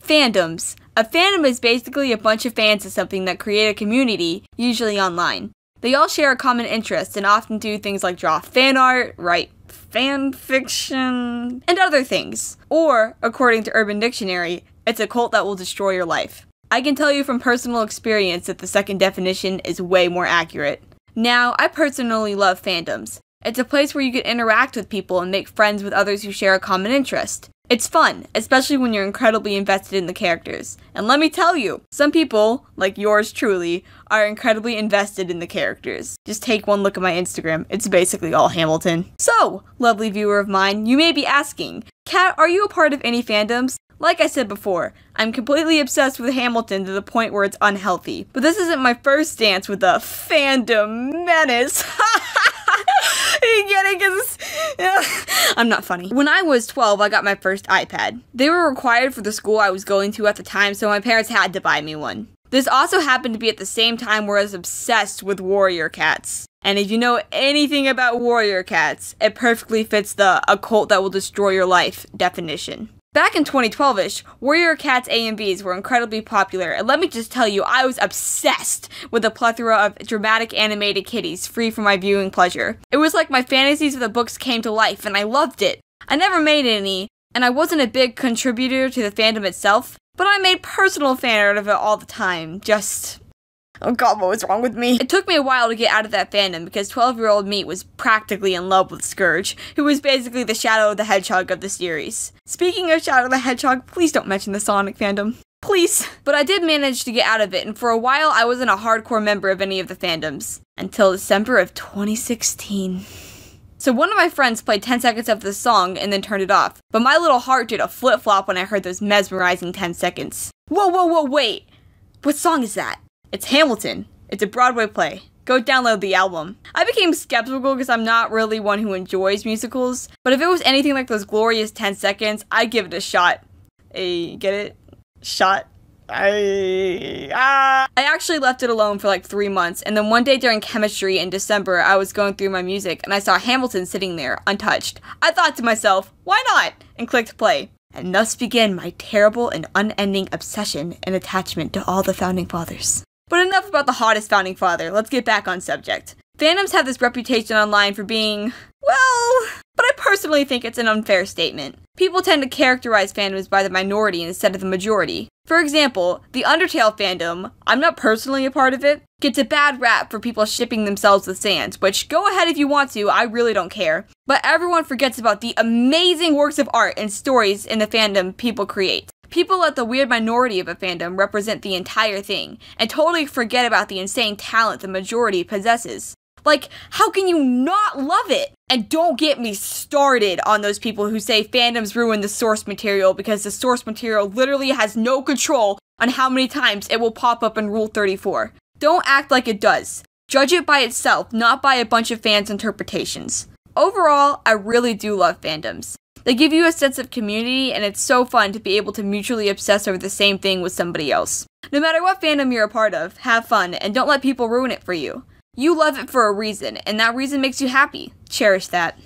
Fandoms. A fandom is basically a bunch of fans of something that create a community, usually online. They all share a common interest and often do things like draw fan art, write fan fiction, and other things. Or, according to Urban Dictionary, it's a cult that will destroy your life. I can tell you from personal experience that the second definition is way more accurate. Now, I personally love fandoms. It's a place where you can interact with people and make friends with others who share a common interest. It's fun, especially when you're incredibly invested in the characters. And let me tell you, some people, like yours truly, are incredibly invested in the characters. Just take one look at my Instagram, it's basically all Hamilton. So, lovely viewer of mine, you may be asking, Kat, are you a part of any fandoms? Like I said before, I'm completely obsessed with Hamilton to the point where it's unhealthy. But this isn't my first dance with a fandom menace. You get it? 'Cause I'm not funny. When I was 12, I got my first iPad. They were required for the school I was going to at the time, so my parents had to buy me one. This also happened to be at the same time where I was obsessed with warrior cats. And if you know anything about warrior cats, it perfectly fits the "a cult that will destroy your life" definition. Back in 2012-ish, warrior cats AMVs were incredibly popular, and let me just tell you, I was obsessed with a plethora of dramatic animated kitties free for my viewing pleasure. It was like my fantasies of the books came to life, and I loved it. I never made any, and I wasn't a big contributor to the fandom itself, but I made personal fan art of it all the time, oh god, what was wrong with me? It took me a while to get out of that fandom because 12-year-old me was practically in love with Scourge, who was basically the Shadow the Hedgehog of the series. Speaking of Shadow the Hedgehog, please don't mention the Sonic fandom. Please. But I did manage to get out of it, and for a while I wasn't a hardcore member of any of the fandoms. Until December of 2016. So one of my friends played 10 seconds of the song and then turned it off, but my little heart did a flip-flop when I heard those mesmerizing 10 seconds. Whoa, wait! What song is that? It's Hamilton. It's a Broadway play. Go download the album. I became skeptical because I'm not really one who enjoys musicals, but if it was anything like those glorious 10 seconds, I'd give it a shot. Get it? Shot? I actually left it alone for like 3 months, and then one day during chemistry in December, I was going through my music, and I saw Hamilton sitting there, untouched. I thought to myself, why not? And clicked play. And thus began my terrible and unending obsession and attachment to all the Founding Fathers. But enough about the hottest Founding Father, let's get back on subject. Fandoms have this reputation online for being, well, but I personally think it's an unfair statement. People tend to characterize fandoms by the minority instead of the majority. For example, the Undertale fandom, I'm not personally a part of it, gets a bad rap for people shipping themselves with Sans, which go ahead if you want to, I really don't care. But everyone forgets about the amazing works of art and stories in the fandom people create. People let the weird minority of a fandom represent the entire thing, and totally forget about the insane talent the majority possesses. Like, how can you not love it? And don't get me started on those people who say fandoms ruin the source material because the source material literally has no control on how many times it will pop up in Rule 34. Don't act like it does. Judge it by itself, not by a bunch of fans' interpretations. Overall, I really do love fandoms. They give you a sense of community, and it's so fun to be able to mutually obsess over the same thing with somebody else. No matter what fandom you're a part of, have fun, and don't let people ruin it for you. You love it for a reason, and that reason makes you happy. Cherish that.